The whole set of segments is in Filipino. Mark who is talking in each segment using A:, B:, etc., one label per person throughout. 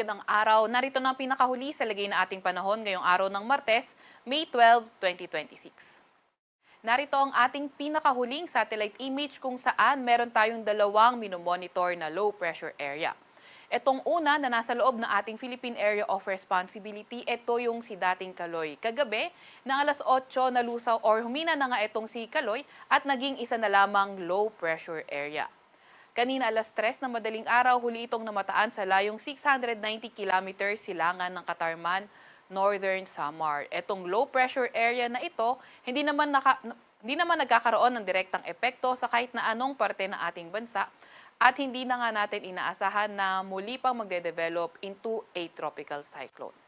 A: Magandang araw. Narito na ang pinakahuli sa lagay na ating panahon ngayong araw ng Martes, May 12, 2026. Narito ang ating pinakahuling satellite image kung saan meron tayong dalawang minomonitor na low pressure area. Etong una na nasa loob ng ating Philippine Area of Responsibility, ito yung si dating Kaloy. Kagabi, ng alas 8 nalusaw or humina na nga itong si Kaloy at naging isa na lamang low pressure area. Kanina alas 3 na madaling araw, huli itong namataan sa layong 690 kilometers silangan ng Katarman, Northern Samar. Etong low pressure area na ito, hindi naman nagkakaroon ng direktang epekto sa kahit na anong parte ng ating bansa at hindi na nga natin inaasahan na muli pang magde-develop into a tropical cyclone.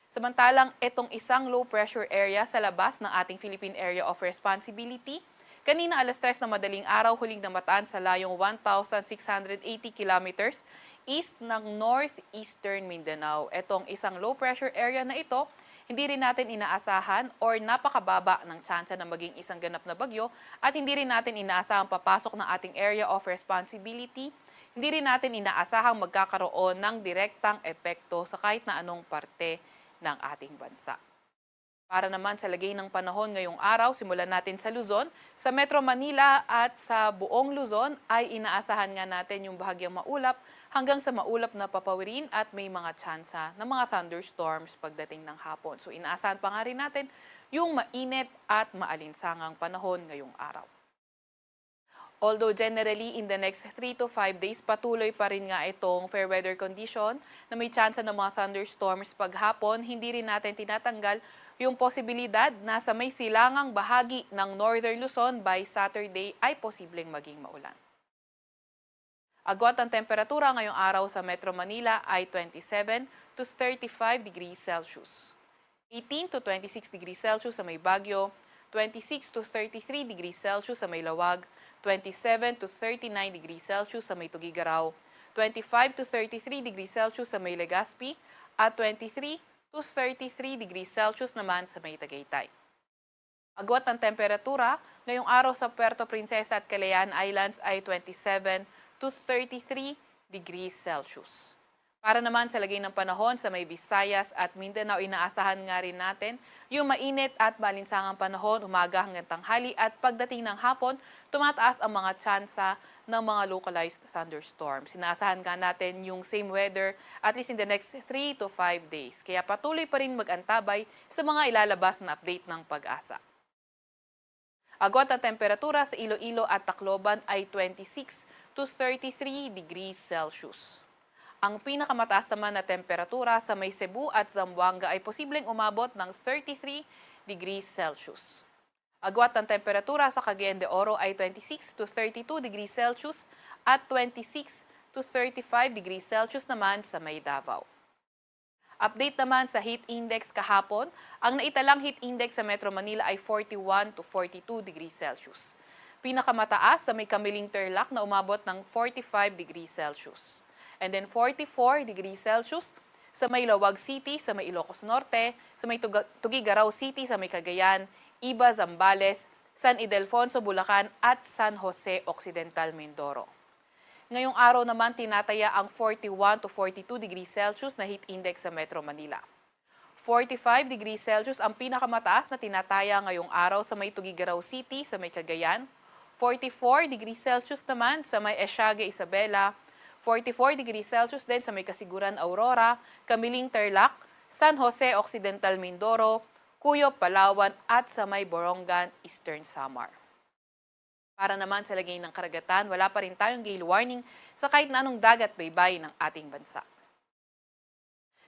A: Samantalang itong isang low pressure area sa labas ng ating Philippine Area of Responsibility, kanina alas 3 na madaling araw, huling namataan sa layong 1,680 kilometers east ng northeastern Mindanao. Itong isang low pressure area na ito, hindi rin natin inaasahan or napakababa ng tsansa na maging isang ganap na bagyo at hindi rin natin inaasahan papasok ng ating area of responsibility. Hindi rin natin inaasahang magkakaroon ng direktang epekto sa kahit na anong parte ng ating bansa. Para naman sa lagay ng panahon ngayong araw, simulan natin sa Luzon. Sa Metro Manila at sa buong Luzon ay inaasahan nga natin yung bahagyang maulap hanggang sa maulap na papawirin at may mga tsansa ng mga thunderstorms pagdating ng hapon. So inaasahan pa nga rin natin yung mainit at maalinsangang panahon ngayong araw. Although generally in the next 3 to 5 days, patuloy pa rin nga itong fair weather condition na may tsansa ng mga thunderstorms paghapon, hindi rin natin tinatanggal yung posibilidad na sa may silangang bahagi ng Northern Luzon by Saturday ay posibleng maging maulan. Agwat ang temperatura ngayong araw sa Metro Manila ay 27 to 35 degrees Celsius. 18 to 26 degrees Celsius sa may Baguio, 26 to 33 degrees Celsius sa may Lawag, 27 to 39 degrees Celsius sa may Tugigaraw, 25 to 33 degrees Celsius sa may Legazpi, at 23 to 33 degrees Celsius naman sa may Tagaytay. Agwat ng temperatura, ngayong araw sa Puerto Princesa at Calayan Islands ay 27 to 33 degrees Celsius. Para naman sa lagay ng panahon sa may Visayas at Mindanao, inaasahan nga rin natin yung mainit at malinsangang panahon umaga hanggang tanghali at pagdating ng hapon, tumataas ang mga tsansa ng mga localized thunderstorms. Inaasahan nga natin yung same weather at least in the next 3 to 5 days. Kaya patuloy pa rin mag-antabay sa mga ilalabas na update ng Pag-asa. Agwat ang temperatura sa Iloilo at Tacloban ay 26 to 33 degrees Celsius. Ang pinakamataas naman na temperatura sa may Cebu at Zamboanga ay posibleng umabot ng 33 degrees Celsius. Agwat ang temperatura sa Cagayan de Oro ay 26 to 32 degrees Celsius at 26 to 35 degrees Celsius naman sa may Davao. Update naman sa heat index kahapon, ang naitalang heat index sa Metro Manila ay 41 to 42 degrees Celsius. Pinakamataas sa may Kamiling Tarlac na umabot ng 45 degrees Celsius. And then 44 degrees Celsius sa may Lawag City, sa may Ilocos Norte, sa may Tugigaraw City, sa may Cagayan, Iba, Zambales, San Ildefonso, Bulacan at San Jose Occidental, Mindoro. Ngayong araw naman tinataya ang 41 to 42 degrees Celsius na heat index sa Metro Manila. 45 degrees Celsius ang pinakamataas na tinataya ngayong araw sa may Tugigaraw City, sa may Cagayan. 44 degrees Celsius naman sa may Esiaga, Isabela. 44 degrees Celsius din sa may Kasiguran, Aurora, Kamiling Tarlac, San Jose Occidental, Mindoro, Cuyo, Palawan at sa may Borongan, Eastern Samar. Para naman sa lagay ng karagatan, wala pa rin tayong gale warning sa kahit na anong dagat baybay ng ating bansa.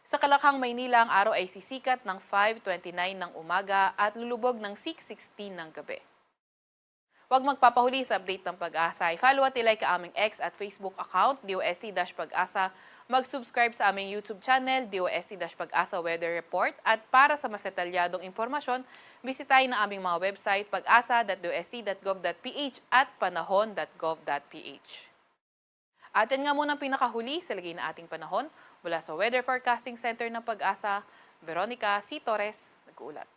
A: Sa Kalakhang, Maynila, ang araw ay sisikat ng 5:29 ng umaga at lulubog ng 6:16 ng gabi. Huwag magpapahuli sa update ng Pag-asa. I-follow at ilike ang aming X at Facebook account, DOST-Pag-asa. Mag-subscribe sa aming YouTube channel, DOST-Pag-asa Weather Report. At para sa mas detalyadong impormasyon, bisitahin ang aming mga website, pag-asa.dost.gov.ph at panahon.gov.ph. At yan nga muna ang pinakahuli sa lagay na ating panahon. Mula sa Weather Forecasting Center ng Pag-asa, Veronica C. Torres, nag-uulat.